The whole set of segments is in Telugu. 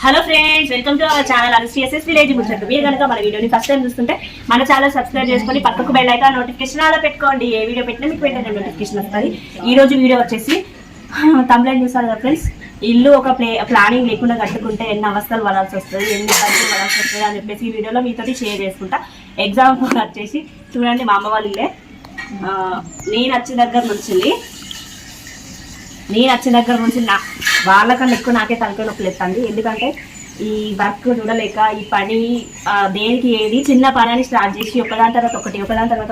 Hello friends, welcome to our channel అనుశ్రీఎస్ఎస్ village ముచ్చట్లు. మీరు కనుక మన వీడియోని ఫస్ట్ టైం చూస్తుంటే మన ఛానల్ సబ్స్క్రైబ్ చేసుకొని పక్కకు బెల్ ఐకాన్ నోటిఫికేషన్ అలా పెట్టుకోండి. ఏ వీడియో పెట్టినా మీకు వెంటనే నోటిఫికేషన్ వస్తుంది. ఈ రోజు వీడియో వచ్చేసి తమిళ చూసారు కదా ఫ్రెండ్స్, ఇల్లు ఒక ప్లానింగ్ లేకుండా కట్టుకుంటే ఎన్ని అవస్థలు పడాల్సి వస్తుంది, ఎన్ని ఇబ్బందులు పడాల్సి వస్తుంది అని చెప్పేసి ఈ వీడియోలో మీతో షేర్ చేసుకుంటా. ఎగ్జాంపుల్ వచ్చేసి చూడండి, మా అమ్మ వాళ్ళ ఇల్లే. నేను వచ్చిన దగ్గర నుంచి వాళ్ళకన్నా ఎక్కువ నాకే తలకాయ నొప్పులు ఎత్తండి. ఎందుకంటే ఈ వర్క్ చూడలేక, ఈ పని దేనికి ఏది చిన్న పని స్టార్ట్ చేసి ఒకదాని తర్వాత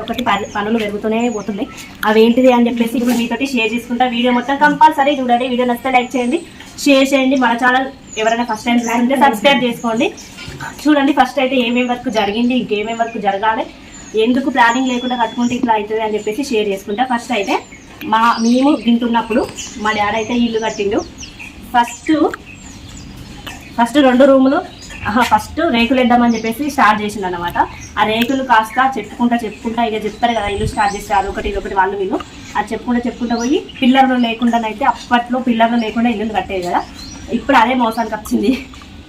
ఒకటి పనులు పెరుగుతూనే పోతున్నాయి. అవేంటిది అని చెప్పేసి ఇప్పుడు మీతోటి షేర్ చేసుకుంటా. వీడియో మొత్తం కంపల్సరీ చూడండి. వీడియో నచ్చితే లైక్ చేయండి, షేర్ చేయండి. మన ఛానల్ ఎవరైనా ఫస్ట్ టైం చూస్తుంటే సబ్స్క్రైబ్ చేసుకోండి. చూడండి, ఫస్ట్ అయితే ఏమేమి వర్క్ జరిగింది, ఇంకేమేమి వర్క్ జరగాలి, ఎందుకు ప్లానింగ్ లేకుండా కట్టుకుంటే ఇట్లా అవుతుంది అని చెప్పేసి షేర్ చేసుకుంటా. ఫస్ట్ అయితే మేము తింటున్నప్పుడు మా డాడీ అయితే ఇల్లు కట్టిండు. ఫస్ట్ 2 రూములు ఫస్ట్ రేకులు వేద్దామని చెప్పేసి స్టార్ట్ చేసిండు అనమాట. ఆ రేకులు కాస్త చెప్పుకుంటా ఇక చెప్తారు కదా, ఇల్లు స్టార్ట్ చేస్తే అదొకటి వాళ్ళు వీళ్ళు అది చెప్పుకుంటా పోయి పిల్లర్లు లేకుండానైతే, అప్పట్లో పిల్లర్లు లేకుండా ఇల్లు కట్టేది కదా. ఇప్పుడు అదే మోసానికి వచ్చింది.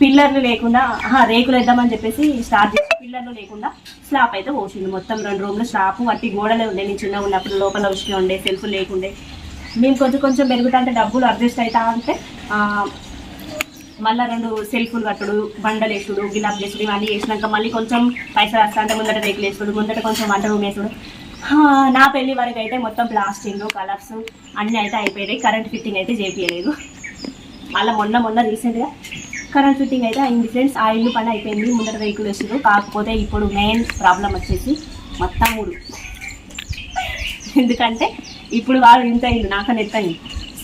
పిల్లర్లు లేకుండా రేకులు వేద్దామని చెప్పేసి స్టార్ట్ చేసి పిల్లర్లు లేకుండా స్లాబ్ అయితే పోసిండు. మొత్తం 2 రూమ్లు స్లాబ్ వట్టి గోడలే ఉండే. నేను చిన్నగా ఉన్నప్పుడు లోపల ఉష్ణ ఉండే, సెల్ఫ్ లేకుండే. మేము కొంచెం పెరుగుతా అంటే డబ్బులు అడ్జస్ట్ అవుతా అంటే మళ్ళీ 2 సెల్ఫ్లు కట్టుడు, బండలు వేసుడు, గిలాబ్ చేసుడు, ఇవన్నీ వేసినాక మళ్ళీ కొంచెం పైసలు వస్తా అంటే ముందట రేకులు వేసుడు, ముందట కొంచెం వంట రూమ్ వేసుడు. నా పెళ్లి వరకు అయితే మొత్తం ప్లాస్టింగ్, కలర్స్ అన్నీ అయితే అయిపోయాయి. కరెంట్ ఫిట్టింగ్ అయితే చేయించలేదు. మళ్ళీ మొన్న రీసెంట్గా కరెంట్ ఫిట్టింగ్ అయితే అయింది ఫ్రెండ్స్. ఆ ఇల్లు పని అయిపోయింది. ముందర రేకులు వేసారు. కాకపోతే ఇప్పుడు మెయిన్ ప్రాబ్లం వచ్చేసి మొత్తం ఊరు. ఎందుకంటే ఇప్పుడు వాళ్ళు ఇంత అయింది, నాకన్నా ఎత్తయింది.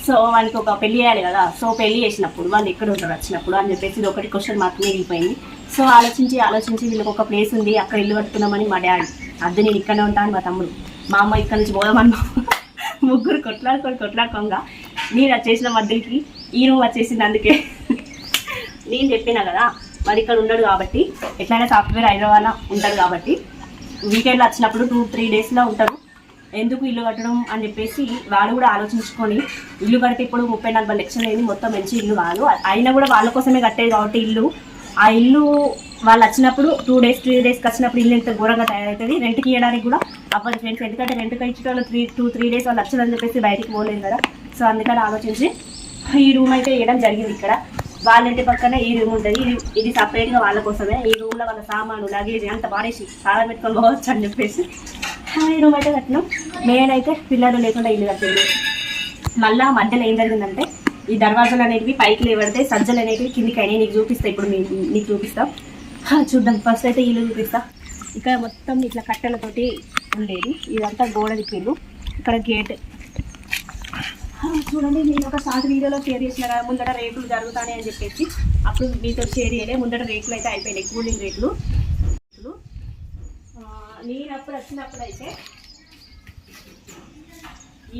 సో వాళ్ళకి ఒక పెళ్లి చేయాలి కదా. సో పెళ్లి చేసినప్పుడు వాళ్ళు ఎక్కడ ఉంటారు వచ్చినప్పుడు అని చెప్పేసి ఇది ఒకటి క్వశ్చన్ మార్క్ మిగిలిపోయింది. సో ఆలోచించి వీళ్ళకి ఒక ప్లేస్ ఉంది, అక్కడ ఇల్లు కట్టుకున్నామని మా డాడీ, అద్దె నేను ఇక్కడనే ఉంటాను, మా తమ్ముడు, మా అమ్మ ఇక్కడ నుంచి పోదామన్నా. ముగ్గురు కొట్లాడుకోగా నేను వచ్చేసిన మధ్యకి ఈ రూమ్ వచ్చేసింది. అందుకే నేను చెప్పినా కదా, మరి ఇక్కడ ఉన్నాడు కాబట్టి ఎట్లయినా సాఫ్ట్వేర్ హైదరాబాద్లో ఉంటాడు కాబట్టి వీకెండ్లో వచ్చినప్పుడు 2-3 డేస్లో ఉంటాడు. ఎందుకు ఇల్లు కట్టడం అని చెప్పేసి వాడు కూడా ఆలోచించుకొని ఇల్లు కడితే ఇప్పుడు 30-40 లక్షలు అయింది. మొత్తం మంచి ఇల్లు కాదు, అయినా కూడా వాళ్ళ కోసమే కట్టేది కాబట్టి ఇల్లు. ఆ ఇల్లు వాళ్ళు వచ్చినప్పుడు 2 డేస్ 3 డేస్కి వచ్చినప్పుడు ఇల్లు ఎంత ఘోరంగా తయారవుతుంది. రెంట్కి ఇవ్వడానికి కూడా అవ్వదు ఫ్రెండ్స్. ఎందుకంటే రెంట్కి ఇచ్చిన వాళ్ళు 2-3 డేస్ వాళ్ళు వచ్చదని చెప్పేసి బయటికి పోలేదు కదా. సో అందుకని ఆలోచించి ఈ రూమ్ అయితే వేయడం జరిగింది. ఇక్కడ వాళ్ళ ఇంటి పక్కన ఈ రూమ్ ఉంటుంది. ఇది సపరేట్గా వాళ్ళ కోసమే. ఈ రూమ్లో వాళ్ళ సామాను, లగేజ్ అంత పాడేసి చాలా పెట్టుకొని పోవచ్చు అని చెప్పేసి ఈ రూమ్ అయితే కట్టినాం. మెయిన్ అయితే పిల్లలు లేకుండా ఇల్లు కట్టింది. మళ్ళీ మధ్యలో ఏం జరిగిందంటే ఈ దర్వాజాలు అనేటివి పైకి లేవడితే సజ్జలు అనేటివి కిందికి అయినాయి. నీకు చూపిస్తా, ఇప్పుడు నీకు చూపిస్తా. చూద్దాం. ఫస్ట్ అయితే ఇల్లు చూపిస్తా. ఇక్కడ మొత్తం ఇట్లా కట్టెలతోటి ఉండేది. ఇదంతా గోడ దిక్కిల్లు. ఇక్కడ గేట్ చూడండి. నేను ఒక షార్ట్ వీడియోలో షేర్ చేసిన కదా, ముందట రేకులు జరుగుతాయి అని చెప్పేసి. అప్పుడు మీతో షేర్ చేయలే. ముందట రేకులు అయితే అయిపోయినాయి, కూలింగ్ రేకులు. నేను అప్పుడు వచ్చినప్పుడు అయితే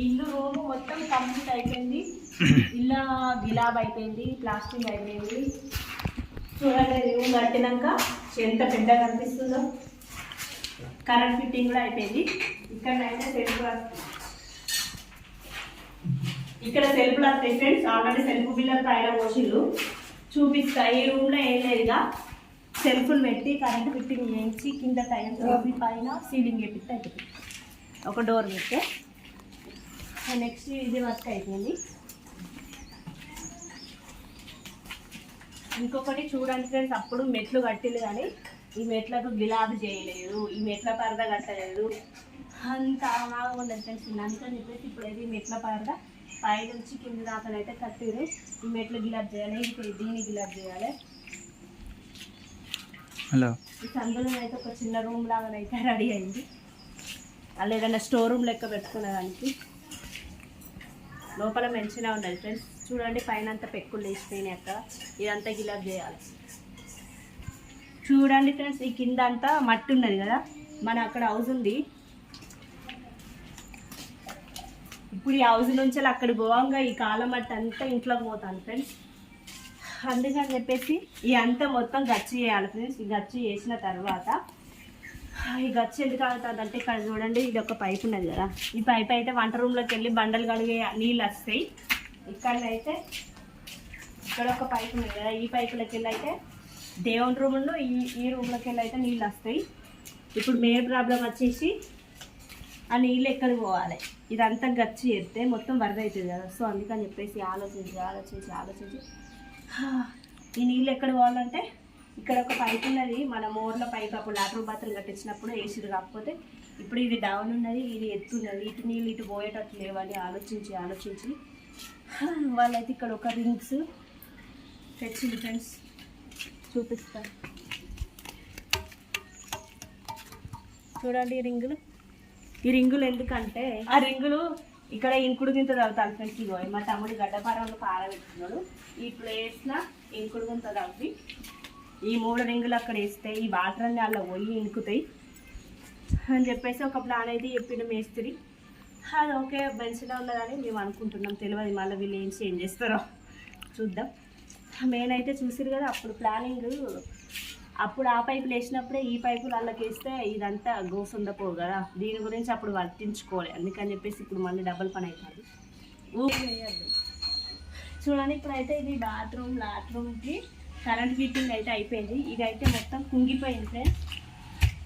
ఇల్లు రూము మొత్తం కంప్లీట్ అయిపోయింది. ఇల్లు గిలాబ్ అయిపోయింది, ప్లాస్టింగ్ అయిపోయింది. చూడండి, రూమ్ కట్టినాక ఎంత పెద్దగా అనిపిస్తుందో. కరెంట్ ఫిట్టింగ్ కూడా అయిపోయింది. ఇక్కడ సెల్ఫ్లు వస్తాయి ఫ్రెండ్స్. ఆల్రెడీ సెల్ఫ్ బిల్లర్తో అయినా పోషిళ్ళు చూపిస్తా. ఈ రూమ్లో ఏం లేదుగా, సెల్ఫ్లు పెట్టి కరెంట్ ఫిట్టింగ్ చేయించి కింద టైం చూపి పైన సీలింగ్ వేపిస్తే అయిపోతుంది. ఒక డోర్ పెడితే నెక్స్ట్ ఇది వర్క్ అయిపోయింది. ఇంకొకటి చూడండి ఫ్రెండ్స్, అప్పుడు మెట్లు కట్టిలు కానీ ఈ మెట్లకు గిలాబీ చేయలేదు, ఈ మెట్ల పరద కట్టలేదు, అంత బాగా ఉండదు ఫ్రెండ్స్. అందుకని చెప్పేసి ఇప్పుడైతే ఈ మెట్ల పరద పై నుంచి కింద దాకానైతే కట్టిరు. ఈ మెట్లు గిలాబ్ చేయాలి, దీన్ని గిలాబ్ చేయాలి. ఈ సందులో అయితే ఒక చిన్న రూమ్ లాగానైతే రెడీ అయింది. అలా ఏదైనా స్టోర్ రూమ్ లెక్క పెట్టుకునే దానికి. లోపల మంచిగా ఉన్నది ఫ్రెండ్స్. చూడండి, పైన అంతా పెక్కులు వేసిపోయినాయి. అక్కడ ఇదంతా గిలాబ్ చేయాలి. చూడండి ఫ్రెండ్స్, ఈ కింద అంతా మట్టి ఉన్నది కదా, మన అక్కడ హౌస్ ఉంది. ఇప్పుడు ఈ హౌస్ నుంచి అక్కడ పోవంగా ఈ కాలం మట్టి అంతా ఇంట్లోకి పోతాను ఫ్రెండ్స్. అందుకని చెప్పేసి ఈ అంతా మొత్తం గచ్చి చేయాలి ఫ్రెండ్స్. ఈ గచ్చి చేసిన తర్వాత ఈ గచ్చి ఎందుకు అవుతుంది అంటే, ఇక్కడ చూడండి, ఇది ఒక పైప్ ఉన్నది కదా. ఈ పైప్ అయితే వంట రూమ్లోకి వెళ్ళి బండలు కడిగే నీళ్ళు వస్తాయి. ఇక్కడైతే ఇక్కడ ఒక పైపు ఉంది కదా, ఈ పైపులకి వెళ్ళి అయితే దేవుని రూమ్లో ఈ రూమ్లోకి వెళ్ళి అయితే నీళ్ళు వస్తాయి. ఇప్పుడు మెయిన్ ప్రాబ్లం వచ్చేసి ఆ నీళ్ళు ఎక్కడికి పోవాలి, ఇదంతా గచ్చి చేస్తే మొత్తం వరద అవుతుంది కదా. సో అందుకని చెప్పేసి ఆలోచించి ఈ నీళ్ళు ఎక్కడ పోవాలంటే ఇక్కడ ఒక పైప్ ఉన్నది, మన మోర్ల పైప్ అప్పుడు లాట్రూమ్ బాత్రూమ్ కట్టించినప్పుడు వేసిరు. కాకపోతే ఇప్పుడు ఇది డౌన్ ఉన్నది, ఇది ఎత్తున్నది, ఇటు నీళ్ళు ఇటు పోయేటట్టు లేవని ఆలోచించి వాళ్ళైతే ఇక్కడ ఒక రింగ్స్ తెచ్చింది ఫ్రెండ్స్, చూపిస్తాను చూడండి. ఈ రింగులు ఎందుకంటే ఆ రింగులు ఇక్కడ ఇంకుడు గింత తవ్వుతాను ఫ్రెండ్స్. ఇగో మా తమ్ముడు గడ్డపారంలో పారబెట్టుకున్నాడు, ఈ ప్లేస్లో ఇంకుడు గింత తవ్వి ఈ 3 రింగులు అక్కడ వేస్తే ఈ వాటర్ అన్నీ అలా పోయి ఇంకుతాయి అని చెప్పేసి ఒక ప్లాన్ అయితే చెప్పిన మేస్త్రి. అది ఓకే మంచిగా ఉన్నదని మేము అనుకుంటున్నాం, తెలియదు మళ్ళీ వీళ్ళు ఏం చేంజ్ చేస్తారో చూద్దాం. మెయిన్ అయితే చూసిరు కదా అప్పుడు ప్లానింగ్, అప్పుడు ఆ పైపులు వేసినప్పుడే ఈ పైపులు అల్లకి వేస్తే ఇదంతా గోసు ఉండపోవు కదా, దీని గురించి అప్పుడు వర్తించుకోవాలి. అందుకని చెప్పేసి ఇప్పుడు మళ్ళీ డబల్ పని అవుతుంది. వేయద్దు చూడండి. ఇప్పుడైతే ఇది లాట్రూమ్కి కరెంట్ ఫిట్టింగ్ అయితే అయిపోయింది. ఇదైతే మొత్తం కుంగిపోయింది ఫ్రెండ్స్,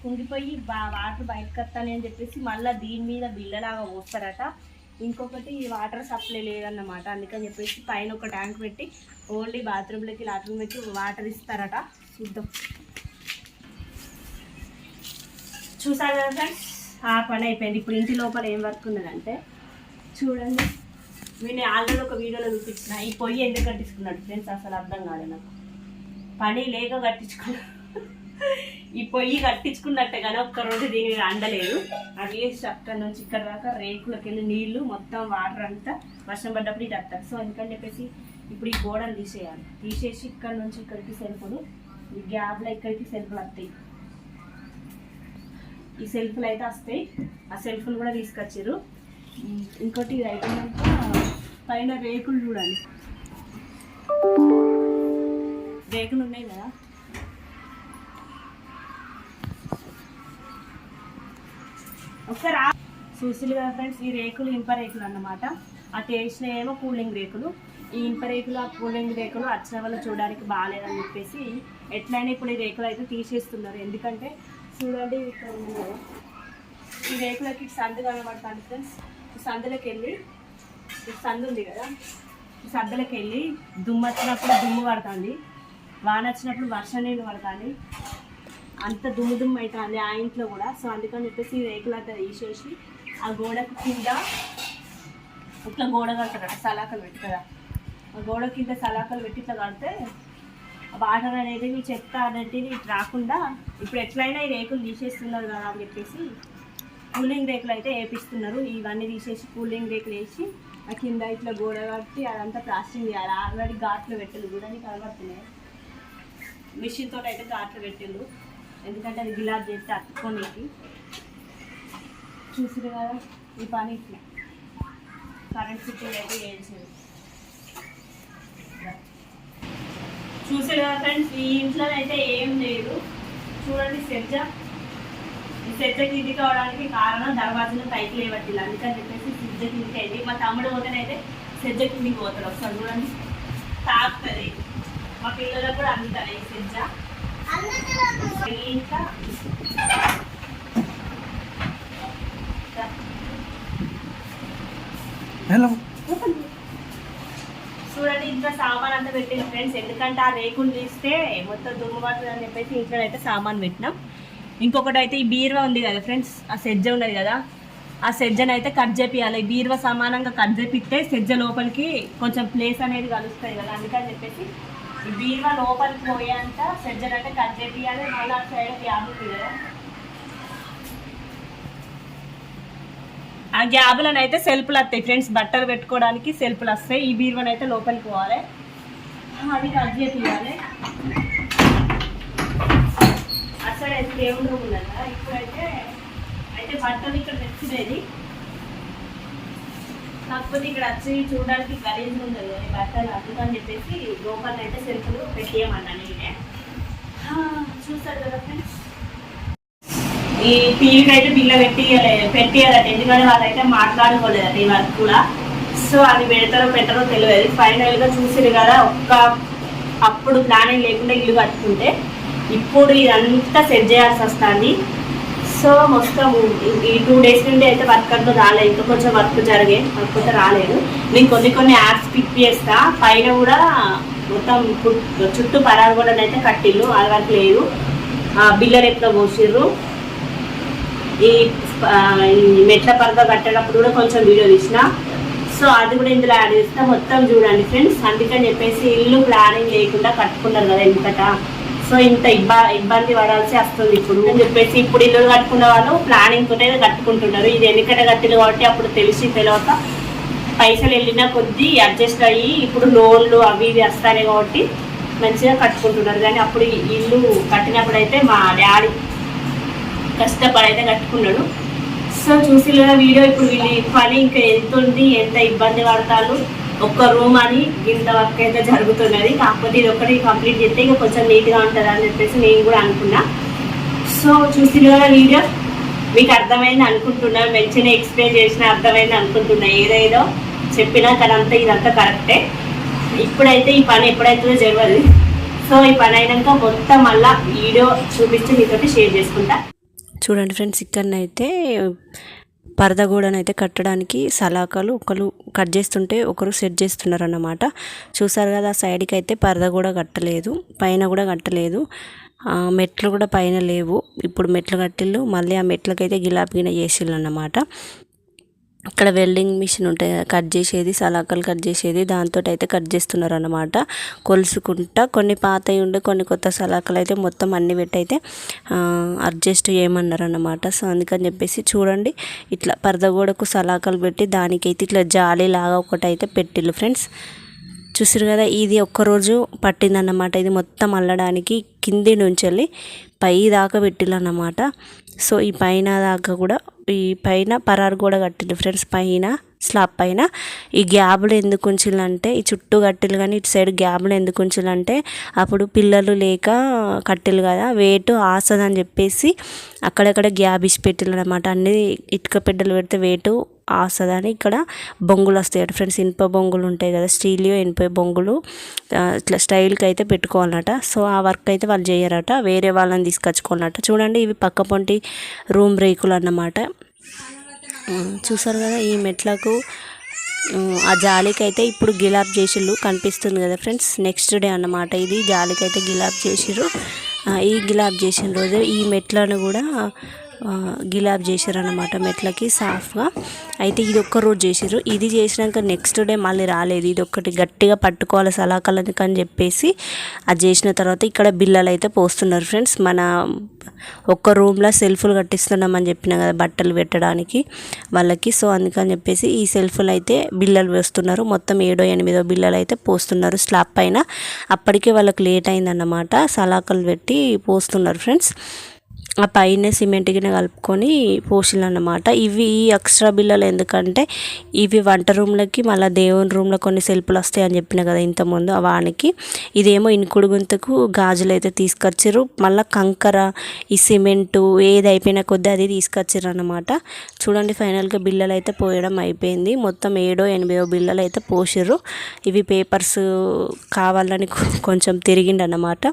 కుంగిపోయి వాటర్ బయటకు వస్తాను అని చెప్పేసి మళ్ళీ దీని మీద బిల్లలాగా పోస్తారట. ఇంకొకటి వాటర్ సప్లై లేదన్నమాట, అందుకని చెప్పేసి పైన ఒక ట్యాంక్ పెట్టి ఓన్లీ బాత్రూమ్లోకి లాట్రూమ్లోకి వాటర్ ఇస్తారట. చూద్దాం. చూసారు కదా ఫ్రెండ్స్, ఆ పని అయిపోయింది. ఇప్పుడు ఇంటి లోపల ఏం వర్క్ ఉన్నదంటే చూడండి, నేను ఆల్రెడీ ఒక వీడియోలో చూపించిన ఈ పొయ్యి ఎందుకు కట్టించుకున్నాడు ఫ్రెండ్స్, అసలు అర్థం కాదు నాకు. పని లేక కట్టించుకున్నాడు, ఈ పొయ్యి కట్టించుకున్నట్టే కానీ ఒక్కరోజు దీని మీద అండలేదు. అట్లీస్ట్ అక్కడ నుంచి ఇక్కడ దాకా రేకులకి వెళ్ళి నీళ్లు మొత్తం వాటర్ అంతా వర్షం పడ్డప్పుడు ఇటు వస్తారు. సో ఎందుకని చెప్పేసి ఇప్పుడు ఈ గోడలు తీసేసి ఇక్కడ నుంచి ఇక్కడికి సెల్ఫ్లు, ఈ గ్యాప్లో ఇక్కడికి సెల్ఫ్లు వస్తాయి. ఈ సెల్ఫ్లు అయితే వస్తాయి, ఆ సెల్ఫ్లు కూడా తీసుకొచ్చారు. ఇంకోటి ఇది అయిపోయినాక పైన రేకులు చూడండి, రేకులు ఉన్నాయి కదా, ఒకసారి చూసిలు కదా ఫ్రెండ్స్. ఈ రేకులు ఇనుప రేకులు అన్నమాట, అటు వేసిన ఏమో కూలింగ్ రేకులు. ఈ ఇనుప రేకులు ఆ కూలింగ్ రేకులు వచ్చిన వల్ల చూడడానికి బాగాలేదని చెప్పేసి ఎట్లయినా ఇప్పుడు ఈ రేకులు అయితే తీసేస్తున్నారు. ఎందుకంటే చూడండి ఇక్కడ ఈ రేకులకి సందు కనబడుతుంది ఫ్రెండ్స్. ఈ సందులోకి వెళ్ళి, ఈ సందు ఉంది కదా, ఈ సందులోకి వెళ్ళి దుమ్ము వచ్చినప్పుడు దుమ్ము పడుతుంది, వాన వచ్చినప్పుడు వర్షం నీళ్ళు పడుతుంది, అంత దుమ్ము అవుతుంది ఆ ఇంట్లో కూడా. సో అందుకని చెప్పేసి ఈ రేకులు అంతా తీసేసి ఆ గోడకు కింద ఇట్లా గోడ కడతారట, సలాకలు పెట్టి కదా, ఆ గోడ కింద సలాకలు పెట్టి ఇట్లా కడితే వాటర్ అనేది మీ చెత్త అనేది ఇటు రాకుండా. ఇప్పుడు ఎట్లయినా ఈ రేకులు తీసేస్తున్నారు కదా అని చెప్పేసి కూలింగ్ రేకులు అయితే వేపిస్తున్నారు. ఇవన్నీ తీసేసి కూలింగ్ రేకులు వేసి ఆ కింద ఇట్లా గోడ కట్టి అదంతా ప్లాస్టింగ్ చేయాలి. ఆల్రెడీ ఘాట్లు పెట్టిండు కూడా కనబడుతున్నాయి, మిషన్ తోటి అయితే ఘాట్లు పెట్టిండు, ఎందుకంటే అది గిలాబ్ చేస్తే అతుక్కోనికి. చూసిరు కదా ఈ పని ఇట్లా కరెంట్ ఫిట్టింగ్ అయితే చేయించారు. చూసారు కదా ఫ్రెండ్స్, ఈ ఇంట్లో అయితే ఏం లేదు. చూడండి సెజ్జ, ఈ సెజ్జ కింది కావడానికి కారణం దర్వాజను పైకి లేవట్టిల్లు, అందుకని చెప్పేసి సెజ్జ కిందికి అయింది. మా తమ్ముడు పోతేనైతే సెజ్జ కిందికి పోతారు. ఒకసారి చూడండి తాకుతుంది, మా పిల్లలకు కూడా అందుతాయి ఈ సెజ్జ. ఇంకా చూడండి ఇంట్లో సామాన్ అంతా పెట్టింది ఫ్రెండ్స్, ఎందుకంటే ఆ రేకులు తీస్తే మొత్తం దుమ్ము పడుతుంది అని చెప్పేసి ఇంట్లో అయితే సామాన్ పెట్టినాం. ఇంకొకటి అయితే ఈ బీరువా ఉంది కదా ఫ్రెండ్స్, ఆ సెజ్జ ఉన్నది కదా, ఆ సెజ్జను అయితే కట్ చేపియాలి. ఈ బీరువా సమానంగా కట్ చేపిస్తే సెజ్జ లోపలికి కొంచెం ప్లేస్ అనేది కలుస్తుంది కదా, అందుకని చెప్పేసి ఈ బీరువా లోపలికి పోయేంత సెజ్జను అయితే కట్ చేపియాలి. మళ్ళీ ఆ సైడ్ గ్యాప్ ఉంది కదా, ఆ గ్యాబులను అయితే సెల్ఫ్లు వస్తాయి ఫ్రెండ్స్, బట్టలు పెట్టుకోవడానికి సెల్ఫ్లు వస్తాయి. ఈ బీరువాని అయితే లోపలికి పోవాలి, అవి కట్ చేయాలి. అసలు అయితే దేవుడు రూమ్ ఉన్నది కదా, ఇప్పుడైతే బట్టలు ఇక్కడ తెచ్చినది, కాకపోతే ఇక్కడ వచ్చి చూడడానికి గలీజ్ ఉండదు కదా బట్టలు, అందుకని చెప్పేసి లోపల అయితే సెల్ఫ్లు పెట్టేయమన్నా నేనే. చూసారు కదా ఫ్రెండ్స్, ఈ టీవీకి అయితే బిల్ల పెట్టియాలట, ఎందుకంటే వాళ్ళైతే మాట్లాడుకోలేదట ఈ వర్క్ కూడా. సో అది పెడతారో పెట్టరో తెలియదు. ఫైనల్గా చూసిరు కదా, అప్పుడు ప్లానింగ్ లేకుండా ఇల్లు కట్టుకుంటే ఇప్పుడు ఇదంతా సెట్ చేయాల్సి వస్తుంది. సో మొత్తం ఈ 2 days నుండి అయితే వర్క్ అంతా రాలేదు, ఇంకా కొంచెం వర్క్ జరిగే, వర్క్ రాలేదు. నేను కొన్ని యాప్స్ పిక్ చేస్తా. పైన కూడా మొత్తం చుట్టూ పరారు కూడా అయితే కట్టిల్లు, అది వరకు లేదు. బిల్లర్ ఎట్లా పోసిర్రు, ఈ మెట్ల పరద కట్టేటప్పుడు కూడా కొంచెం వీడియో తీసిన. సో అది కూడా ఇందులో యాడ్ చేస్తా. మొత్తం చూడండి ఫ్రెండ్స్. అందుకని చెప్పేసి ఇల్లు ప్లానింగ్ లేకుండా కట్టుకున్నారు కదా ఎందుకట, సో ఇంత ఇబ్బంది పడాల్సి వస్తుంది ఇప్పుడు అని చెప్పేసి. ఇప్పుడు ఇల్లు కట్టుకున్న వాళ్ళు ప్లానింగ్ తోటే కట్టుకుంటున్నారు. ఇది ఎందుకట కట్టిలు కాబట్టి అప్పుడు తెలియక పైసలు వెళ్ళిన కొద్దీ అడ్జస్ట్ అయ్యి ఇప్పుడు లోన్లు అవి ఇవి వస్తాయి కాబట్టి మంచిగా కట్టుకుంటున్నారు. కానీ అప్పుడు ఇల్లు కట్టినప్పుడు అయితే మా డాడీ కష్టపడి అయితే కట్టుకున్నాడు. సో చూసి వీడియో ఇప్పుడు వీళ్ళు పని ఇంకా ఎంత ఉంది, ఎంత ఇబ్బంది పడతారు. ఒక్క రూమ్ అని ఇంత వర్క్ అయితే జరుగుతున్నది. కాకపోతే ఇది ఒకటి కంప్లీట్ చేస్తే ఇంకా కొంచెం నీట్గా ఉంటుంది అని చెప్పేసి నేను కూడా అనుకున్నా. సో చూసి వీడియో మీకు అర్థమైంది అనుకుంటున్నా, మంచిగా ఎక్స్ప్లెయిన్ చేసిన అర్థమైంది అనుకుంటున్నా. ఏదేదో చెప్పినా కానీ ఇదంతా కరెక్టే. ఇప్పుడైతే ఈ పని ఎప్పుడైతుందో జరగదు. సో ఈ పని అయినాక మొత్తం మళ్ళీ వీడియో చూపించి మీతోటి షేర్ చేసుకుంటా. చూడండి ఫ్రెండ్స్, ఇక్కడనైతే పరదగూడనైతే కట్టడానికి సలాకాలు ఒకరు కట్ చేస్తుంటే ఒకరు సెట్ చేస్తున్నారు అన్నమాట. చూసారు కదా, సైడ్కి అయితే పరద కూడా కట్టలేదు, పైన కూడా కట్టలేదు, మెట్లు కూడా పైన లేవు. ఇప్పుడు మెట్లు కట్టిళ్ళు, మళ్ళీ ఆ మెట్లకైతే గిలాబీ గిన చేసిళ్ళు అన్నమాట. ఇక్కడ వెల్డింగ్ మిషన్ ఉంటాయి కదా, కట్ చేసేది, సలాకలు కట్ చేసేది, దాంతో అయితే కట్ చేస్తున్నారు అన్నమాట. కొలుసుకుంటా కొన్ని పాతవి ఉండే కొన్ని కొత్త సలాకలు అయితే మొత్తం అన్ని పెట్టి అయితే అడ్జస్ట్ చేయమన్నారు అన్నమాట. సో అందుకని చెప్పేసి చూడండి, ఇట్లా పరదగోడకు సలాకలు పెట్టి దానికైతే ఇట్లా జాలి లాగా ఒకటి అయితే పెట్టిళ్ళు ఫ్రెండ్స్. చూసారు కదా, ఇది ఒక్కరోజు పట్టిందన్నమాట. ఇది మొత్తం అల్లడానికి కింది నుంచి వెళ్ళి పై దాకా పెట్టిళ్ళు అన్నమాట. సో ఈ పైన దాకా కూడా ఈ పైన పరారు కూడా కట్టిళ్ళు ఫ్రెండ్స్. పైన స్లాబ్ పైన ఈ గ్యాబులు ఎందుకు ఉంచిల్లంటే, ఈ చుట్టూ కట్టిలు కానీ ఇటు సైడ్ గ్యాబులు ఎందుకు ఉంచిల్లంటే అప్పుడు పిల్లలు లేక కట్టిలు కదా, వెయిట్ ఆసదని చెప్పేసి అక్కడక్కడ గ్యాబ్ ఇచ్చి పెట్టిళ్ళు అనమాట. అన్ని ఇటుక పెద్దలు పెడితే వెయిట్ ఆసదని ఇక్కడ బొంగులు వస్తాయి ఫ్రెండ్స్. ఇనుప బొంగులు ఉంటాయి కదా, స్టీల్ ఇనుప బొంగులు ఇట్లా స్టైల్కి అయితే పెట్టుకోవాలన్నట. సో ఆ వర్క్ అయితే వాళ్ళు చేయరట, వేరే వాళ్ళని తీసుకొచ్చుకోవాలన్నట. చూడండి, ఇవి పక్క పొంటి రూమ్ రేకులు అన్నమాట. చూసారు కదా, ఈ మెట్లకు ఆ జాలికి అయితే ఇప్పుడు గిలాబ్ చేసిళ్ళు కనిపిస్తుంది కదా ఫ్రెండ్స్. నెక్స్ట్ డే అన్నమాట ఇది, జాలికి అయితే గిలాబ్ చేసిర్రు. ఈ గిలాబ్ చేసిన రోజు ఈ మెట్లను కూడా గిలాబ్ చేసారు అన్నమాట, మెట్లకి సాఫ్గా. అయితే ఇది ఒక్క రోజు చేసిర్రు. ఇది చేసినాక నెక్స్ట్ డే మళ్ళీ రాలేదు. ఇది ఒక్కటి గట్టిగా పట్టుకోవాలి సలాకలకి అని చెప్పేసి అది చేసిన తర్వాత ఇక్కడ బిల్లలు అయితే పోస్తున్నారు ఫ్రెండ్స్. మన ఒక్క రూమ్లో సెల్ఫ్లు కట్టిస్తున్నామని చెప్పిన కదా బట్టలు పెట్టడానికి వాళ్ళకి. సో అందుకని చెప్పేసి ఈ సెల్ఫ్లు అయితే బిల్లలు వేస్తున్నారు. మొత్తం 7-8 బిల్లలు అయితే పోస్తున్నారు స్లాబ్ పైన. అప్పటికే వాళ్ళకి లేట్ అయిందన్నమాట, సలాకలు పెట్టి పోస్తున్నారు ఫ్రెండ్స్. ఆ పైన సిమెంట్ గిన్నె కలుపుకొని పోసిళ్ళు అన్నమాట. ఇవి ఎక్స్ట్రా బిల్లలు ఎందుకంటే ఇవి వంట రూమ్లకి మళ్ళీ దేవుని రూమ్లో కొన్ని సెల్ఫ్లు వస్తాయి అని చెప్పిన కదా ఇంతకుముందు, వానికి. ఇదేమో ఇనుకుడు గుంతకు గాజులు అయితే తీసుకొచ్చారు. మళ్ళీ కంకర, ఈ సిమెంటు ఏది అయిపోయిన కొద్దీ అది తీసుకొచ్చారు అన్నమాట. చూడండి, ఫైనల్గా బిల్లలు అయితే పోయడం అయిపోయింది. మొత్తం 7-8 బిల్లలు అయితే పోసిర్రు. ఇవి పేపర్స్ కావాలని కొంచెం తిరిగిండన్నమాట.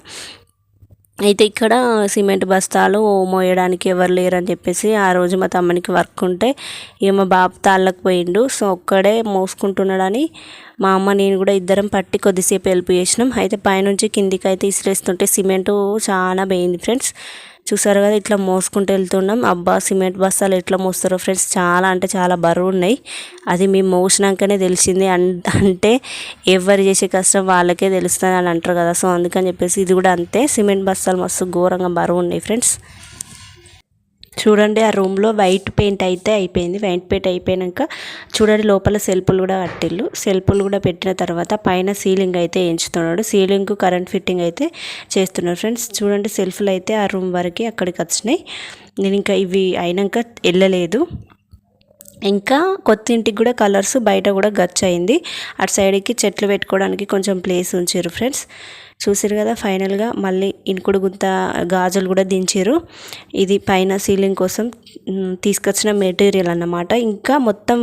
అయితే ఇక్కడ సిమెంట్ బస్తాలు మోయడానికి ఎవరు లేరని చెప్పేసి ఆ రోజు మా తమ్మునికి వర్క్ ఉంటే మా బాబు తాళ్ళకు పోయిండు. సో ఒక్కడే మోసుకుంటున్నాడని మా అమ్మ నేను కూడా ఇద్దరం పట్టి కొద్దిసేపు హెల్ప్ చేసినాం. అయితే పైనుంచి కిందికి అయితే ఇసిరేస్తుంటే సిమెంటు చాలా పోయింది ఫ్రెండ్స్. చూసారు కదా, ఇట్లా మోసుకుంటూ వెళ్తున్నాం. అబ్బా, సిమెంట్ బస్తాలు ఎట్లా మోస్తారో ఫ్రెండ్స్, చాలా అంటే చాలా బరువు ఉన్నాయి. అది మేము మోసినాకనే తెలిసింది. అంటే ఎవరు చేసే కష్టం వాళ్ళకే తెలుస్తుంది అని అంటారు కదా. సో అందుకని చెప్పేసి ఇది కూడా అంతే, సిమెంట్ బస్తాలు మస్తు ఘోరంగా బరువు ఉన్నాయి ఫ్రెండ్స్. చూడండి, ఆ రూమ్లో వైట్ పెయింట్ అయితే అయిపోయింది. వైట్ పెయింట్ అయిపోయాక చూడండి లోపల సెల్ఫ్లు కూడా కట్టిళ్ళు. సెల్ఫ్లు కూడా పెట్టిన తర్వాత పైన సీలింగ్ అయితే వేయించుతున్నాడు. సీలింగ్ కరెంట్ ఫిట్టింగ్ అయితే చేస్తున్నాడు ఫ్రెండ్స్. చూడండి, సెల్ఫ్లు అయితే ఆ రూమ్ వరకు అక్కడికి వచ్చినాయి. నేను ఇంకా ఇవి అయినాక వెళ్ళలేదు. ఇంకా కొత్త ఇంటికి కూడా కలర్స్ బయట కూడా గచ్ అయింది. అటు సైడ్కి చెట్లు పెట్టుకోవడానికి కొంచెం ప్లేస్ ఉంచారు ఫ్రెండ్స్. చూసారు కదా ఫైనల్గా మళ్ళీ ఇనుకుడు గుంత గాజులు కూడా దించారు. ఇది పైన సీలింగ్ కోసం తీసుకొచ్చిన మెటీరియల్ అన్నమాట. ఇంకా మొత్తం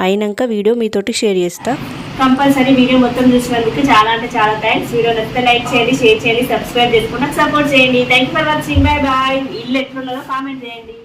అయినాక వీడియో మీతోటి షేర్ చేస్తా. కంపల్సరీ వీడియో మొత్తం చూసినందుకు చాలా అంటే చాలా థ్యాంక్స్. వీడియో నచ్చితే లైక్ చేయండి, షేర్ చేయండి, సబ్స్క్రైబ్ చేసుకుని సపోర్ట్ చేయండి. Thank you for watching. Bye bye. ఇల్లు ఎట్లున్నదో కామెంట్ చేయండి.